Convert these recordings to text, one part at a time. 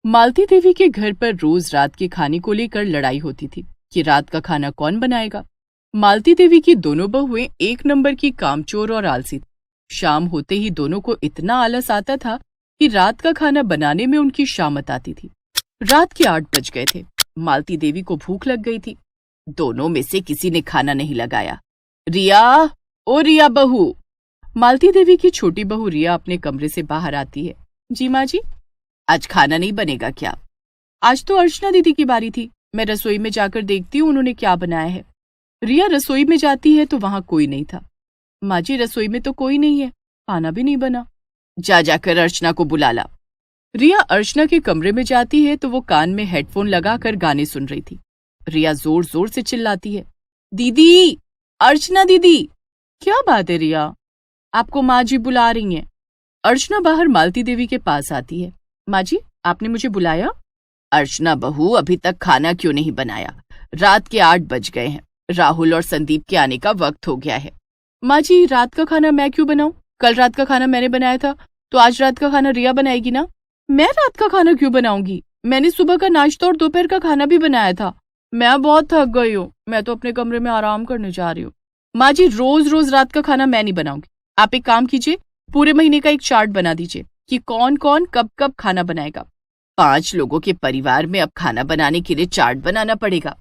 मालती देवी के घर पर रोज रात के खाने को लेकर लड़ाई होती थी कि रात का खाना कौन बनाएगा। मालती देवी की दोनों बहुएं एक नंबर की कामचोर और आलसी थी। शाम होते ही दोनों को इतना आलस आता था कि रात का खाना बनाने में उनकी शामत आती थी। रात के 8 बज गए थे। मालती देवी को भूख लग गई थी। दोनों में से किसी ने खाना नहीं लगाया। रिया, ओ रिया बहू। मालती देवी की छोटी बहू रिया अपने कमरे से बाहर आती है। जी माँ जी। आज खाना नहीं बनेगा क्या? आज तो अर्चना दीदी की बारी थी, मैं रसोई में जाकर देखती हूँ उन्होंने क्या बनाया है। रिया रसोई में जाती है तो वहां कोई नहीं था। माँ जी, रसोई में तो कोई नहीं है, खाना भी नहीं बना। जाकर अर्चना को बुला ला। रिया अर्चना के कमरे में जाती है तो वो कान में हेडफोन लगाकर गाने सुन रही थी। रिया जोर जोर से चिल्लाती है, दीदी, अर्चना दीदी। क्या बात है रिया, आपको माँ जी बुला रही हैं। अर्चना बाहर मालती देवी के पास आती है। माँ जी, आपने मुझे बुलाया? अर्चना बहू, अभी तक खाना क्यों नहीं बनाया? रात के 8 बज गए हैं। राहुल और संदीप के आने का वक्त हो गया है। माँ जी, रात का खाना मैं क्यों बनाऊं? कल रात का खाना मैंने बनाया था, तो आज रात का खाना रिया बनाएगी ना। मैं रात का खाना क्यों बनाऊंगी? मैंने सुबह का नाश्ता और दोपहर का खाना भी बनाया था। मैं बहुत थक गई हूँ, मैं तो अपने कमरे में आराम करने जा रही हूँ। माँ जी, रोज रोज रात का खाना मैं नहीं बनाऊंगी। आप एक काम कीजिए, पूरे महीने का एक चार्ट बना दीजिए कि कौन कौन कब कब खाना बनाएगा। 5 लोगों के परिवार में अब खाना बनाने के लिए चार्ट बनाना पड़ेगा।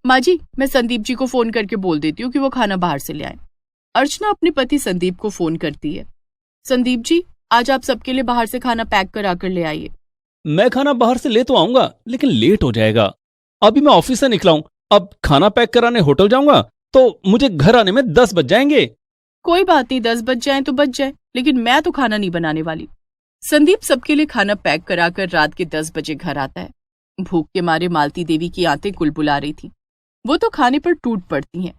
माँ जी, मैं संदीप जी को फोन करके बोल देती हूँ कि वो खाना बाहर से ले आए। अर्चना अपने पति संदीप को फोन करती है। संदीप जी, आज आप सबके लिए बाहर से खाना पैक करा कर ले आइए। मैं खाना बाहर से ले तो आऊंगा, लेकिन लेट हो जाएगा। अभी मैं ऑफिस से निकला हूं, अब खाना पैक कराने होटल जाऊंगा तो मुझे घर आने में 10 बज जाएंगे। कोई बात नहीं, 10 बज जाए तो बज जाए, लेकिन मैं तो खाना नहीं बनाने वाली। संदीप सबके लिए खाना पैक कराकर रात के 10 बजे घर आता है। भूख के मारे मालती देवी की आंतें कुलबुला रही थी। वो तो खाने पर टूट पड़ती हैं।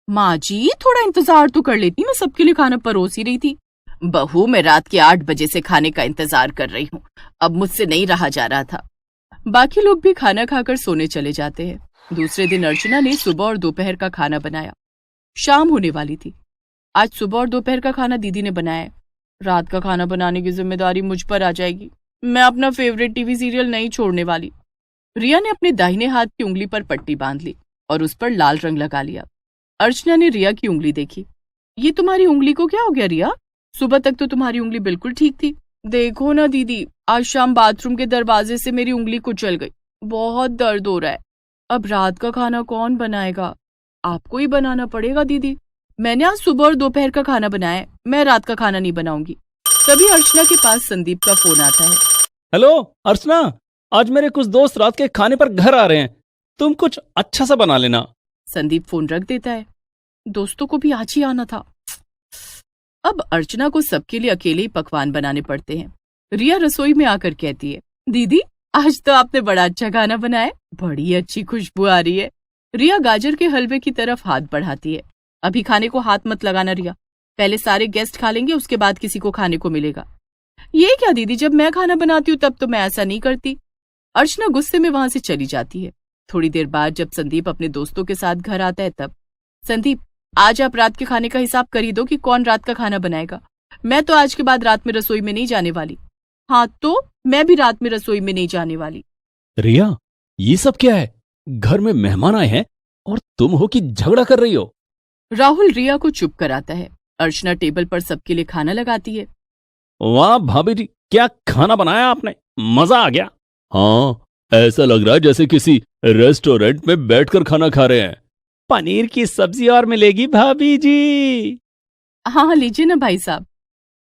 माँ जी, थोड़ा इंतजार तो कर लेती, मैं सबके लिए खाना परोस ही रही थी। बहू, मैं रात के 8 बजे से खाने का इंतजार कर रही हूँ, अब मुझसे नहीं रहा जा रहा था। बाकी लोग भी खाना खाकर सोने चले जाते हैं। दूसरे दिन अर्चना ने सुबह और दोपहर का खाना बनाया। शाम होने वाली थी। आज सुबह और दोपहर का खाना दीदी ने बनाया है। रात का खाना बनाने की जिम्मेदारी मुझ पर आ जाएगी। मैं अपना फेवरेट टीवी सीरियल नहीं छोड़ने वाली। रिया ने अपने दाहिने हाथ की उंगली पर पट्टी बांध ली और उस पर लाल रंग लगा लिया। अर्चना ने रिया की उंगली देखी। ये तुम्हारी उंगली को क्या हो गया रिया? सुबह तक तो तुम्हारी उंगली बिल्कुल ठीक थी। देखो ना दीदी, आज शाम बाथरूम के दरवाजे से मेरी उंगली कुचल गई, बहुत दर्द हो रहा है। अब रात का खाना कौन बनाएगा? आपको ही बनाना पड़ेगा दीदी। मैंने आज सुबह और दोपहर का खाना बनाया है, मैं रात का खाना नहीं बनाऊंगी। तभी अर्चना के पास संदीप का फोन आता है। हेलो अर्चना, आज मेरे कुछ दोस्त रात के खाने पर घर आ रहे हैं, तुम कुछ अच्छा सा बना लेना। संदीप फोन रख देता है। दोस्तों को भी आज ही आना था। अब अर्चना को सबके लिए अकेले ही पकवान बनाने पड़ते हैं। रिया रसोई में आकर कहती है, दीदी, आज तो आपने बड़ा अच्छा खाना बनाया, बड़ी अच्छी खुशबू आ रही है। रिया गाजर के हलवे की तरफ हाथ बढ़ाती है। अभी खाने को हाथ मत लगाना रिया, पहले सारे गेस्ट खा लेंगे, उसके बाद किसी को खाने को मिलेगा। ये क्या दीदी, जब मैं खाना बनाती हूँ तब तो मैं ऐसा नहीं करती। अर्चना गुस्से में वहां से चली जाती है। थोड़ी देर बाद जब संदीप अपने दोस्तों के साथ घर आता है तब, संदीप, आज आप रात के खाने का हिसाब कर ही दो कि कौन रात का खाना बनाएगा। मैं तो आज के बाद रात में रसोई में नहीं जाने वाली। हाँ, तो मैं भी रात में रसोई में नहीं जाने वाली। रिया, ये सब क्या है? घर में मेहमान आए हैं और तुम हो कि झगड़ा कर रही हो? राहुल रिया को चुप कराता है। अर्चना टेबल पर सबके लिए खाना लगाती है। वाह भाभी जी, क्या खाना बनाया आपने, मजा आ गया। हाँ, ऐसा लग रहा है जैसे किसी रेस्टोरेंट में बैठकर खाना खा रहे हैं। पनीर की सब्जी और मिलेगी भाभी जी। हाँ लीजिए ना भाई साहब।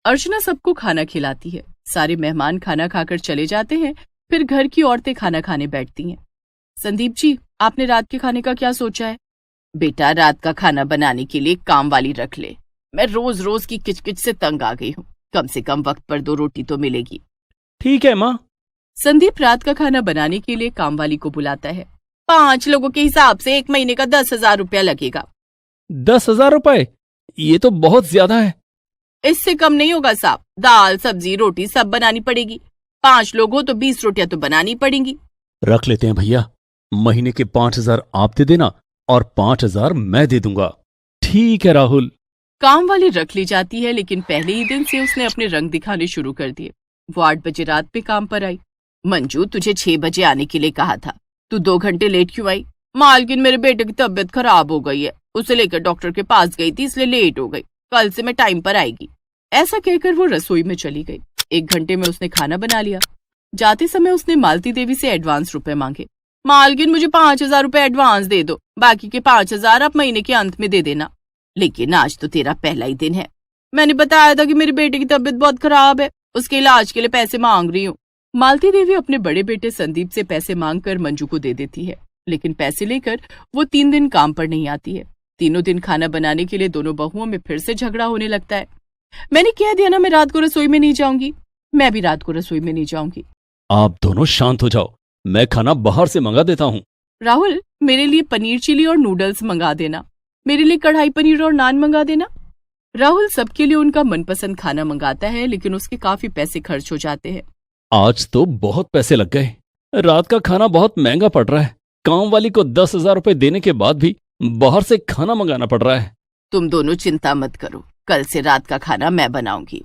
अर्चना सबको खाना खिलाती है। सारे मेहमान खाना खाकर चले जाते हैं। फिर घर की औरतें खाना खाने बैठती हैं। संदीप जी, आपने रात के खाने का क्या सोचा है? बेटा, रात का खाना बनाने के लिए काम वाली रख ले। मैं रोज रोज की किचकिच से तंग आ गई हूँ, कम से कम वक्त पर 2 रोटी तो मिलेगी। ठीक है माँ। संदीप रात का खाना बनाने के लिए काम वाली को बुलाता है। 5 लोगों के हिसाब से 1 महीने का 10,000 रुपया लगेगा। 10,000 रुपए? ये तो बहुत ज्यादा है। इससे कम नहीं होगा साहब, दाल सब्जी रोटी सब बनानी पड़ेगी। 5 लोग हो तो 20 रोटियां तो बनानी पड़ेंगी। रख लेते हैं भैया, महीने के 5,000 आप दे देना और 5,000 मैं दे दूंगा। ठीक है राहुल। काम वाली रख ली जाती है, लेकिन पहले ही दिन से उसने अपने रंग दिखाने शुरू कर दिए। वो 8 बजे रात पे काम पर आई। मंजू, तुझे 6 बजे आने के लिए कहा था, तू 2 घंटे लेट क्यों आई? मालकिन, मेरे बेटे की तबीयत खराब हो गई है, उसे लेकर डॉक्टर के पास गई थी, इसलिए लेट हो गई, कल से मैं टाइम पर आएगी। ऐसा कहकर वो रसोई में चली गई। 1 घंटे में उसने खाना बना लिया। जाते समय उसने मालती देवी से एडवांस रुपए मांगे। मालकिन, मुझे 5,000 रुपए एडवांस दे दो, बाकी के 5,000 आप महीने के अंत में दे देना। लेकिन आज तो तेरा पहला ही दिन है, मैंने बताया था कि मेरे बेटे की तबीयत बहुत खराब है, उसके इलाज के लिए पैसे मांग रही हूँ। मालती देवी अपने बड़े बेटे संदीप से पैसे मांगकर मंजू को दे देती है, लेकिन पैसे लेकर वो 3 दिन काम पर नहीं आती है। तीनों दिन खाना बनाने के लिए दोनों बहुओं में फिर से झगड़ा होने लगता है। मैंने कह दिया ना, मैं रात को रसोई में नहीं जाऊंगी, मैं भी रात को रसोई में नहीं जाऊंगी। आप दोनों शांत हो जाओ, मैं खाना बाहर से मंगा देता हूँ। राहुल, मेरे लिए पनीर चिली और नूडल्स मंगा देना, मेरे लिए कढ़ाई पनीर और नान मंगा देना। राहुल सबके लिए उनका मनपसंद खाना मंगाता है, लेकिन उसके काफी पैसे खर्च हो जाते हैं। आज तो बहुत पैसे लग गए, रात का खाना बहुत महंगा पड़ रहा है। काम वाली को 10,000 रुपए देने के बाद भी बाहर से खाना मंगाना पड़ रहा है। तुम दोनों चिंता मत करो, कल से रात का खाना मैं बनाऊंगी।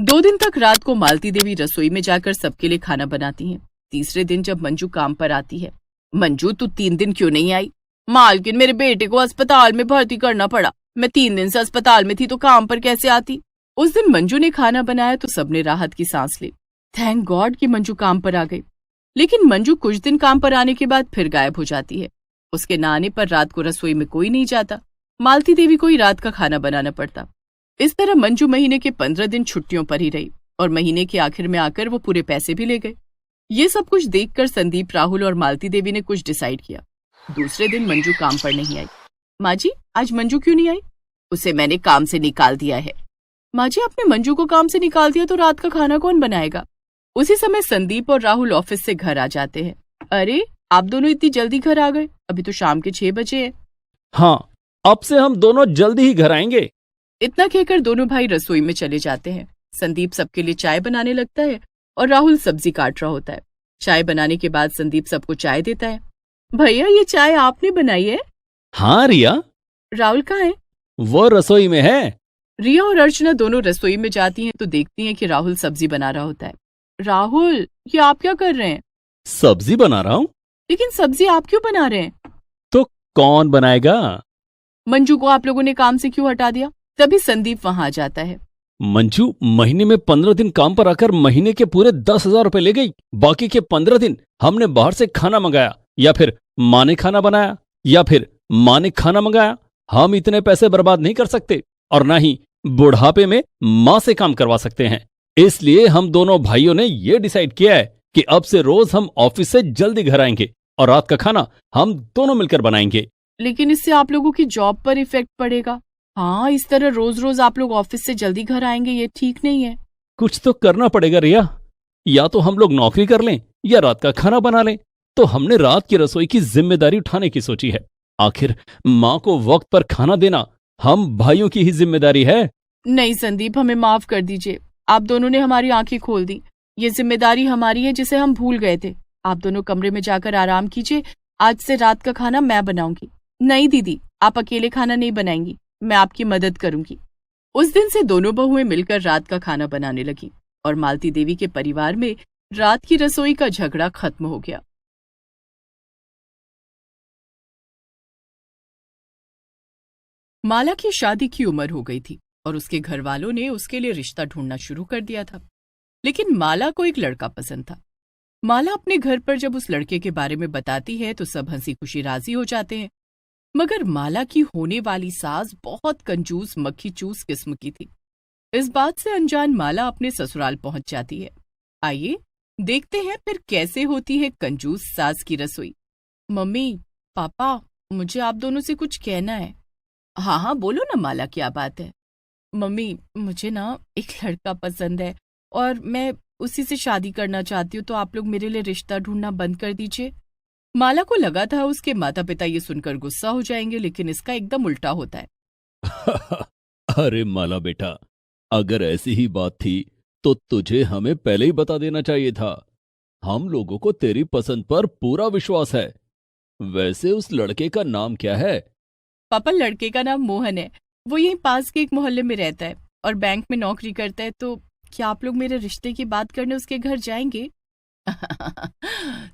2 दिन तक रात को मालती देवी रसोई में जाकर सबके लिए खाना बनाती हैं। तीसरे दिन जब मंजू काम पर आती है, मंजू, तू 3 दिन क्यों नहीं आई? मालकिन, मेरे बेटे को अस्पताल में भर्ती करना पड़ा, मैं 3 दिन से अस्पताल में थी, तो काम पर कैसे आती? उस दिन मंजू ने खाना बनाया तो सबने राहत की सांस ली। थैंक गॉड कि मंजू काम पर आ गई। लेकिन मंजू कुछ दिन काम पर आने के बाद फिर गायब हो जाती है। उसके न आने पर रात को रसोई में कोई नहीं जाता, मालती देवी को ही रात का खाना बनाना पड़ता। इस तरह मंजू महीने के 15 दिन छुट्टियों पर ही रही और महीने के आखिर में आकर वो पूरे पैसे भी ले गए। ये सब कुछ देखकर संदीप, राहुल और मालती देवी ने कुछ डिसाइड किया। दूसरे दिन मंजू काम पर नहीं आई। माँ जी, आज मंजू क्यों नहीं आई? उसे मैंने काम से निकाल दिया है। माँ जी, आपने मंजू को काम से निकाल दिया तो रात का खाना कौन बनाएगा? उसी समय संदीप और राहुल ऑफिस से घर आ जाते हैं। अरे, आप दोनों इतनी जल्दी घर आ गए, अभी तो शाम के 6 बजे है। हाँ, अब से हम दोनों जल्दी ही घर आएंगे। इतना कहकर दोनों भाई रसोई में चले जाते हैं। संदीप सबके लिए चाय बनाने लगता है और राहुल सब्जी काट रहा होता है। चाय बनाने के बाद संदीप सबको चाय देता है। भैया, ये चाय आपने बनाई है? हाँ रिया। राहुल कहाँ है? वो रसोई में है। रिया और अर्चना दोनों रसोई में जाती हैं तो देखती हैं कि राहुल सब्जी बना रहा होता है। राहुल, ये आप क्या कर रहे हैं? सब्जी बना रहा हूँ। लेकिन सब्जी आप क्यों बना रहे हैं? तो कौन बनाएगा? मंजू को आप लोगों ने काम से क्यों हटा दिया? तभी संदीप वहां आ जाता है। मंजू महीने में 15 दिन काम पर आकर महीने के पूरे 10,000 रुपए ले गई। बाकी के 15 दिन हमने बाहर से खाना मंगाया, या फिर माँ ने खाना बनाया, या फिर माँ ने खाना मंगाया। हम इतने पैसे बर्बाद नहीं कर सकते और ना ही बुढ़ापे में माँ से काम करवा सकते हैं। इसलिए हम दोनों भाइयों ने ये डिसाइड किया है कि अब से रोज हम ऑफिस से जल्दी घर आएंगे और रात का खाना हम दोनों मिलकर बनाएंगे। लेकिन इससे आप लोगों की जॉब पर इफेक्ट पड़ेगा। हाँ, इस तरह रोज रोज आप लोग ऑफिस से जल्दी घर आएंगे, ये ठीक नहीं है। कुछ तो करना पड़ेगा रिया, या तो हम लोग नौकरी कर लें या रात का खाना बना लें। तो हमने रात की रसोई की जिम्मेदारी उठाने की सोची है। आखिर माँ को वक्त पर खाना देना हम भाइयों की ही जिम्मेदारी है। नहीं संदीप, हमें माफ कर दीजिए, आप दोनों ने हमारी आंखें खोल दी। ये जिम्मेदारी हमारी है जिसे हम भूल गए थे। आप दोनों कमरे में जाकर आराम कीजिए, आज से रात का खाना मैं बनाऊंगी। नहीं दीदी, आप अकेले खाना नहीं बनाएंगी, मैं आपकी मदद करूंगी। उस दिन से दोनों बहुएं मिलकर रात का खाना बनाने लगी और मालती देवी के परिवार में रात की रसोई का झगड़ा खत्म हो गया। माला की शादी की उम्र हो गई थी और उसके घर वालों ने उसके लिए रिश्ता ढूंढना शुरू कर दिया था। लेकिन माला को एक लड़का पसंद था। माला अपने घर पर जब उस लड़के के बारे में बताती है तो सब हंसी खुशी राजी हो जाते हैं। मगर माला की होने वाली सास बहुत कंजूस मक्खी चूस किस्म की थी। इस बात से अनजान माला अपने ससुराल पहुंच जाती है। आइए देखते हैं फिर कैसे होती है कंजूस सास की रसोई। मम्मी, पापा, मुझे आप दोनों से कुछ कहना है। हाँ हाँ, बोलो ना माला, क्या बात है? मम्मी, मुझे ना एक लड़का पसंद है और मैं उसी से शादी करना चाहती हूँ, तो आप लोग मेरे लिए रिश्ता ढूंढना बंद कर दीजिए। माला को लगा था उसके माता पिता ये सुनकर गुस्सा हो जाएंगे, लेकिन इसका एकदम उल्टा होता है। अरे माला बेटा, अगर ऐसी ही बात थी तो तुझे हमें पहले ही बता देना चाहिए था। हम लोगों को तेरी पसंद पर पूरा विश्वास है। वैसे उस लड़के का नाम क्या है? पापा, लड़के का नाम मोहन है। वो यहीं पास के एक मोहल्ले में रहता है और बैंक में नौकरी करता है। तो क्या आप लोग मेरे रिश्ते की बात करने उसके घर जाएंगे?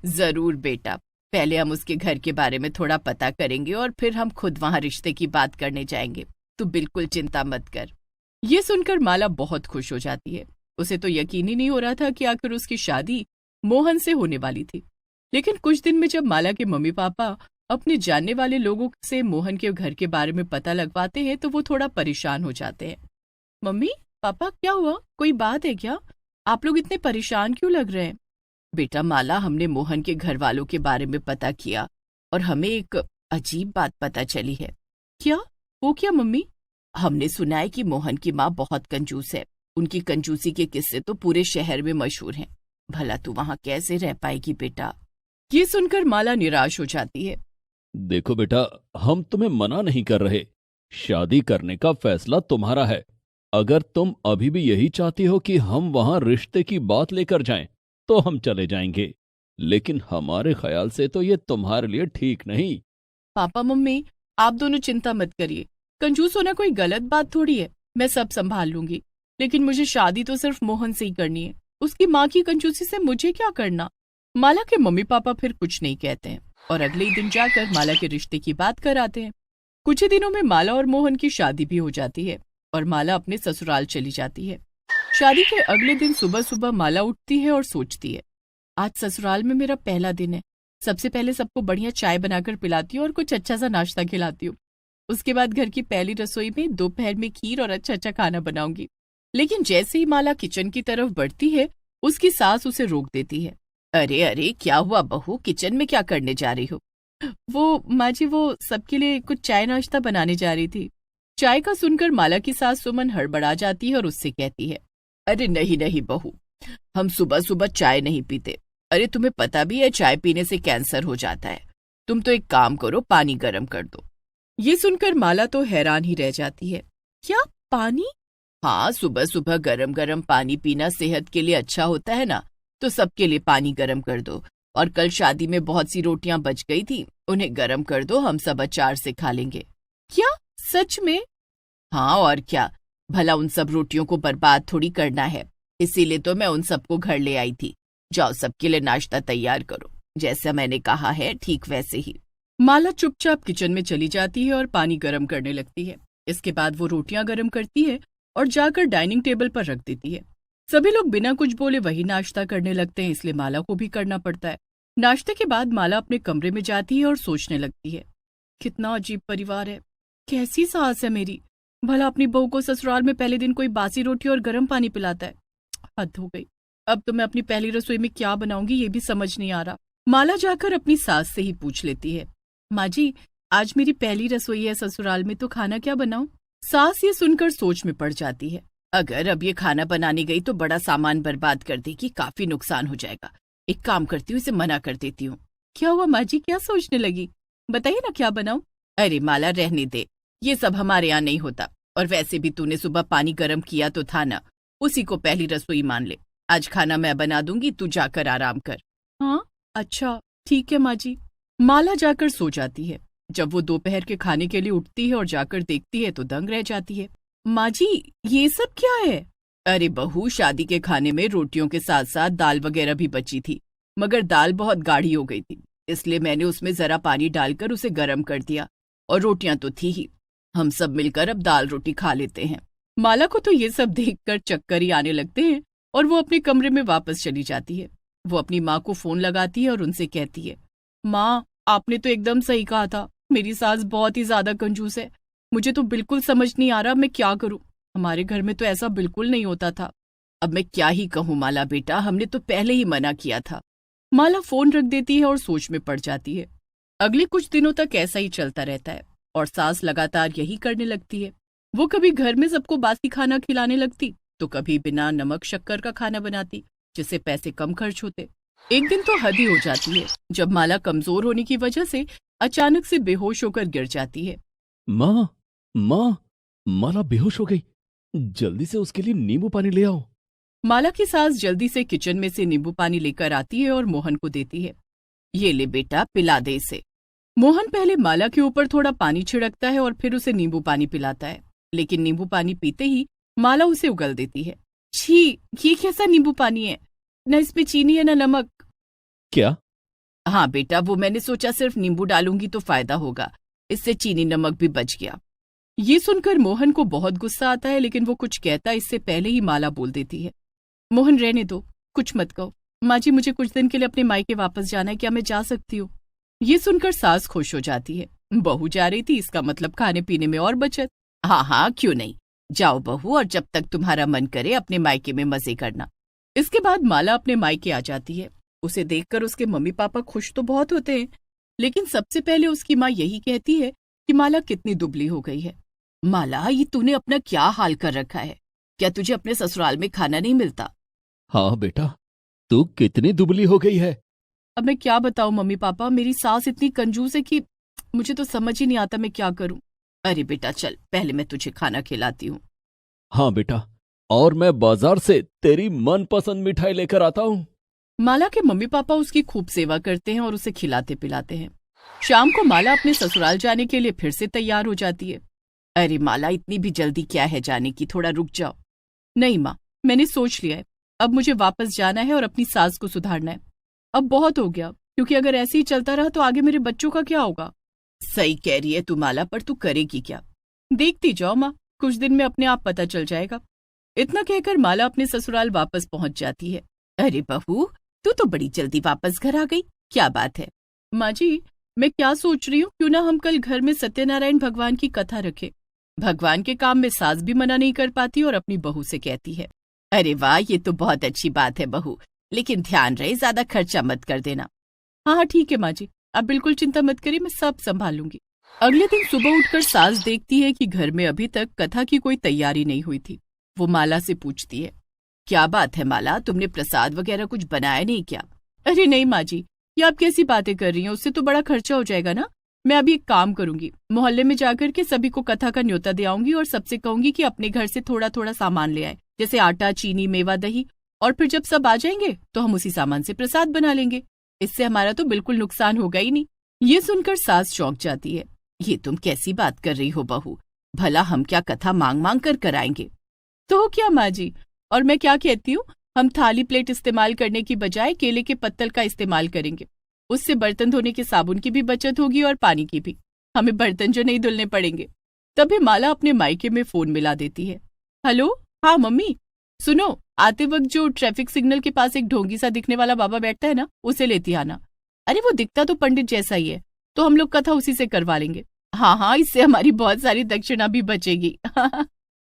जरूर बेटा, पहले हम उसके घर के बारे में थोड़ा पता करेंगे और फिर हम खुद वहां रिश्ते की बात करने जाएंगे। तू बिल्कुल चिंता मत कर। ये सुनकर माला बहुत खुश हो जाती है। उसे तो यकीन ही नहीं हो रहा था कि आखिर उसकी शादी मोहन से होने वाली थी। लेकिन कुछ दिन में जब माला के मम्मी पापा अपने जानने वाले लोगों से मोहन के घर के बारे में पता लगवाते हैं तो वो थोड़ा परेशान हो जाते हैं। मम्मी पापा, क्या हुआ? कोई बात है क्या? आप लोग इतने परेशान क्यों लग रहे हैं? बेटा माला, हमने मोहन के घर वालों के बारे में पता किया और हमें एक अजीब बात पता चली है। क्या? वो क्या मम्मी? हमने सुना है कि मोहन की माँ बहुत कंजूस है। उनकी कंजूसी के किस्से तो पूरे शहर में मशहूर हैं। भला तू वहां कैसे रह पाएगी बेटा? ये सुनकर माला निराश हो जाती है। देखो बेटा, हम तुम्हें मना नहीं कर रहे। शादी करने का फैसला तुम्हारा है। अगर तुम अभी भी यही चाहती हो कि हम वहां रिश्ते की बात लेकर जाएं, तो हम चले जाएंगे। लेकिन हमारे ख्याल से तो ये तुम्हारे लिए ठीक नहीं। पापा मम्मी, आप दोनों चिंता मत करिए। कंजूस होना कोई गलत बात थोड़ी है। मैं सब संभाल लूंगी। लेकिन मुझे शादी तो सिर्फ मोहन से ही करनी है। उसकी माँ की कंजूसी से मुझे क्या करना? माला के मम्मी पापा फिर कुछ नहीं कहते हैं और अगले ही दिन जाकर माला के रिश्ते की बात कराते हैं। कुछ ही दिनों में माला और मोहन की शादी भी हो जाती है और माला अपने ससुराल चली जाती है। शादी के अगले दिन सुबह सुबह माला उठती है और सोचती है, आज ससुराल में मेरा पहला दिन है। सबसे पहले सबको बढ़िया चाय बनाकर पिलाती हूँ और कुछ अच्छा सा नाश्ता खिलाती हूँ। उसके बाद घर की पहली रसोई में दोपहर में खीर और अच्छा अच्छा खाना बनाऊंगी। लेकिन जैसे ही माला किचन की तरफ बढ़ती है, उसकी सास उसे रोक देती है। अरे अरे, क्या हुआ बहू? किचन में क्या करने जा रही हो? वो माँ जी, वो सबके लिए कुछ चाय नाश्ता बनाने जा रही थी। चाय का सुनकर माला की सास सुमन हड़बड़ा जाती है और उससे कहती है, अरे नहीं नहीं बहू, हम सुबह सुबह चाय नहीं पीते। अरे तुम्हें पता भी है चाय पीने से कैंसर हो जाता है। तुम तो एक काम करो, पानी गर्म कर दो। ये सुनकर माला तो हैरान ही रह जाती है। क्या? पानी? हाँ, सुबह सुबह गरम गरम पानी पीना सेहत के लिए अच्छा होता है ना। तो सबके लिए पानी गरम कर दो। और कल शादी में बहुत सी रोटियां बच गई थी, उन्हें गरम कर दो, हम सब अचार से खा लेंगे। क्या? सच में? हाँ और क्या। भला उन सब रोटियों को बर्बाद थोड़ी करना है। इसीलिए तो मैं उन सबको घर ले आई थी। जाओ सबके लिए नाश्ता तैयार करो, जैसा मैंने कहा है ठीक वैसे ही। माला चुपचाप किचन में चली जाती है और पानी गर्म करने लगती है। इसके बाद वो रोटियां गर्म करती है और जाकर डाइनिंग टेबल पर रख देती है। सभी लोग बिना कुछ बोले वही नाश्ता करने लगते हैं, इसलिए माला को भी करना पड़ता है। नाश्ते के बाद माला अपने कमरे में जाती है और सोचने लगती है, कितना अजीब परिवार है। कैसी सास है मेरी। भला अपनी बहू को ससुराल में पहले दिन कोई बासी रोटी और गर्म पानी पिलाता है। हद हो गई। अब तो मैं अपनी पहली रसोई में क्या बनाऊंगी ये भी समझ नहीं आ रहा। माला जाकर अपनी सास से ही पूछ लेती है, माँ जी, आज मेरी पहली रसोई है ससुराल में, तो खाना क्या बनाऊं? सास ये सुनकर सोच में पड़ जाती है। अगर अब ये खाना बनाने गई तो बड़ा सामान बर्बाद कर देगी, काफी नुकसान हो जाएगा। एक काम करती हूँ, इसे मना कर देती हूँ। क्या हुआ माँ जी, क्या सोचने लगी? बताइए ना क्या बनाऊं? अरे माला, रहने दे, ये सब हमारे यहाँ नहीं होता। और वैसे भी तूने सुबह पानी गर्म किया तो था ना, उसी को पहली रसोई मान ले। आज खाना मैं बना दूंगी, तू जाकर आराम कर। हाँ अच्छा ठीक है माँ जी। माला जाकर सो जाती है। जब वो दोपहर के खाने के लिए उठती है और जाकर देखती है तो दंग रह जाती है। माँ जी, ये सब क्या है? अरे बहू, शादी के खाने में रोटियों के साथ साथ दाल वगैरह भी बची थी, मगर दाल बहुत गाढ़ी हो गई थी, इसलिए मैंने उसमें जरा पानी डालकर उसे गर्म कर दिया। और रोटियां तो थी ही, हम सब मिलकर अब दाल रोटी खा लेते हैं। माला को तो ये सब देखकर चक्कर ही आने लगते हैं और वो अपने कमरे में वापस चली जाती है। वो अपनी माँ को फोन लगाती है और उनसे कहती है, माँ, आपने तो एकदम सही कहा था, मेरी सास बहुत ही ज्यादा कंजूस है। मुझे तो बिल्कुल समझ नहीं आ रहा मैं क्या करूं। हमारे घर में तो ऐसा बिल्कुल नहीं होता था। अब मैं क्या ही कहूँ माला बेटा, हमने तो पहले ही मना किया था। माला फोन रख देती है और सोच में पड़ जाती है। अगले कुछ दिनों तक ऐसा ही चलता रहता है और सास लगातार यही करने लगती है। वो कभी घर में सबको बासी खाना खिलाने लगती, तो कभी बिना नमक शक्कर का खाना बनाती, जिससे पैसे कम खर्च होते। एक दिन तो हद ही हो जाती है जब माला कमजोर होने की वजह से अचानक से बेहोश होकर गिर जाती है। माँ, माँ, माला बेहोश हो गई। जल्दी से उसके लिए नींबू पानी ले आओ। माला की सास जल्दी से किचन में से नींबू पानी लेकर आती है और मोहन को देती है। ये ले बेटा, पिला दे इसे। मोहन पहले माला के ऊपर थोड़ा पानी छिड़कता है और फिर उसे नींबू पानी पिलाता है, लेकिन नींबू पानी पीते ही माला उसे उगल देती है। छी, ये कैसा नींबू पानी है? न इसमें चीनी है न नमक, क्या? हाँ बेटा, वो मैंने सोचा सिर्फ नींबू डालूंगी तो फायदा होगा, इससे चीनी नमक भी बच गया। ये सुनकर मोहन को बहुत गुस्सा आता है, लेकिन वो कुछ कहता इससे पहले ही माला बोल देती है, मोहन रहने दो, कुछ मत कहो। माँ जी, मुझे कुछ दिन के लिए अपने मायके वापस जाना है, क्या मैं जा सकती हूँ? ये सुनकर सास खुश हो जाती है, बहू जा रही थी, इसका मतलब खाने पीने में और बचत। हाँ हाँ, क्यों नहीं, जाओ बहू, और जब तक तुम्हारा मन करे अपने मायके में मजे करना। इसके बाद माला अपने मायके आ जाती है। उसे देखकर उसके मम्मी पापा खुश तो बहुत होते हैं, लेकिन सबसे पहले उसकी माँ यही कहती है कि माला कितनी दुबली हो गई है। माला, ये तूने अपना क्या हाल कर रखा है? क्या तुझे अपने ससुराल में खाना नहीं मिलता? हाँ बेटा, तू कितनी दुबली हो गई है। अब मैं क्या बताऊं मम्मी पापा, मेरी सास इतनी कंजूस है कि मुझे तो समझ ही नहीं आता मैं क्या करूं। अरे बेटा चल, पहले मैं तुझे खाना खिलाती हूँ। हाँ बेटा, और मैं बाजार से तेरी मनपसंद मिठाई लेकर आता हूँ। माला के मम्मी पापा उसकी खूब सेवा करते हैं और उसे खिलाते पिलाते हैं। शाम को माला अपने ससुराल जाने के लिए फिर से तैयार हो जाती है। अरे माला, इतनी भी जल्दी क्या है जाने की, थोड़ा रुक जाओ। नहीं माँ, मैंने सोच लिया है, अब मुझे वापस जाना है और अपनी सास को सुधारना है। अब बहुत हो गया, क्योंकि अगर ऐसे ही चलता रहा तो आगे मेरे बच्चों का क्या होगा? सही कह रही है तू माला, पर तू करेगी क्या? देखती जाओ माँ, कुछ दिन में अपने आप पता चल जाएगा। इतना कहकर माला अपने ससुराल वापस पहुंच जाती है। अरे बहू, तू तो बड़ी जल्दी वापस घर आ गई, क्या बात है? माँ जी, मैं क्या सोच रही हूँ, क्यों ना हम कल घर में सत्यनारायण भगवान की कथा रखें। भगवान के काम में सास भी मना नहीं कर पाती और अपनी बहू से कहती है, अरे वाह, ये तो बहुत अच्छी बात है बहू, लेकिन ध्यान रहे ज्यादा खर्चा मत कर देना। हाँ हाँ ठीक है माँ जी, आप बिल्कुल चिंता मत करिए, मैं सब संभाल लूंगी। अगले दिन सुबह उठकर सास देखती है कि घर में अभी तक कथा की कोई तैयारी नहीं हुई थी। वो माला से पूछती है, क्या बात है माला, तुमने प्रसाद वगैरह कुछ बनाया नहीं क्या? अरे नहीं माँ जी, ये आप कैसी बातें कर रही हैं, उससे तो बड़ा खर्चा हो जाएगा ना। मैं अभी एक काम करूंगी, मोहल्ले में जाकर के सभी को कथा का न्योता दे आऊंगी और सबसे कहूंगी कि अपने घर से थोड़ा थोड़ा सामान ले आए, जैसे आटा, चीनी, मेवा, दही, और फिर जब सब आ जाएंगे तो हम उसी सामान से प्रसाद बना लेंगे। इससे हमारा तो बिल्कुल नुकसान होगा ही नहीं। ये सुनकर सास चौंक जाती है, ये तुम कैसी बात कर रही हो बहू, भला हम क्या कथा मांग मांग कर कराएंगे? तो क्या माँ जी, और मैं क्या कहती हूँ, हम थाली प्लेट इस्तेमाल करने की बजाय केले के पत्तल का इस्तेमाल करेंगे। उससे बर्तन धोने के साबुन की भी बचत होगी और पानी की भी, हमें बर्तन जो नहीं धुलने पड़ेंगे। तभी माला अपने मायके में फोन मिला देती है। हेलो, हाँ मम्मी, सुनो, आते वक्त जो ट्रैफिक सिग्नल के पास एक ढोंगी सा दिखने वाला बाबा बैठता है ना, उसे लेती आना। अरे वो दिखता तो पंडित जैसा ही है, तो हम लोग कथा उसी से करवा लेंगे। हाँ हाँ, इससे हमारी बहुत सारी दक्षिणा भी बचेगी।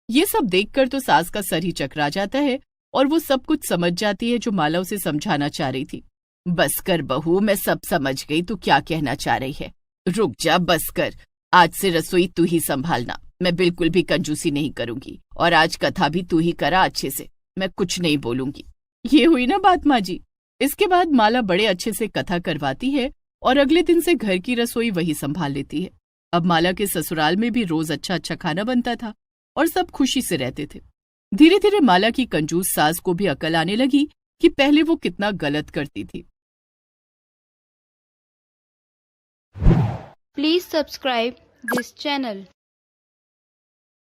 ये सब देखकर तो सास का सर ही चकरा जाता है और वो सब कुछ समझ जाती है जो माला उसे समझाना चाह रही थी। बस कर बहू, मैं सब समझ गई तू क्या कहना चाह रही है। रुक जा, बस कर, आज से रसोई तू ही संभालना, मैं बिल्कुल भी कंजूसी नहीं करूंगी, और आज कथा भी तू ही करा अच्छे से, मैं कुछ नहीं बोलूंगी। ये हुई ना बात माँ जी। इसके बाद माला बड़े अच्छे से कथा करवाती है और अगले दिन से घर की रसोई वही संभाल लेती है। अब माला के ससुराल में भी रोज अच्छा अच्छा खाना बनता था और सब खुशी से रहते थे। धीरे धीरे माला की कंजूस सास को भी अकल आने लगी कि पहले वो कितना गलत करती थी। Please subscribe this channel.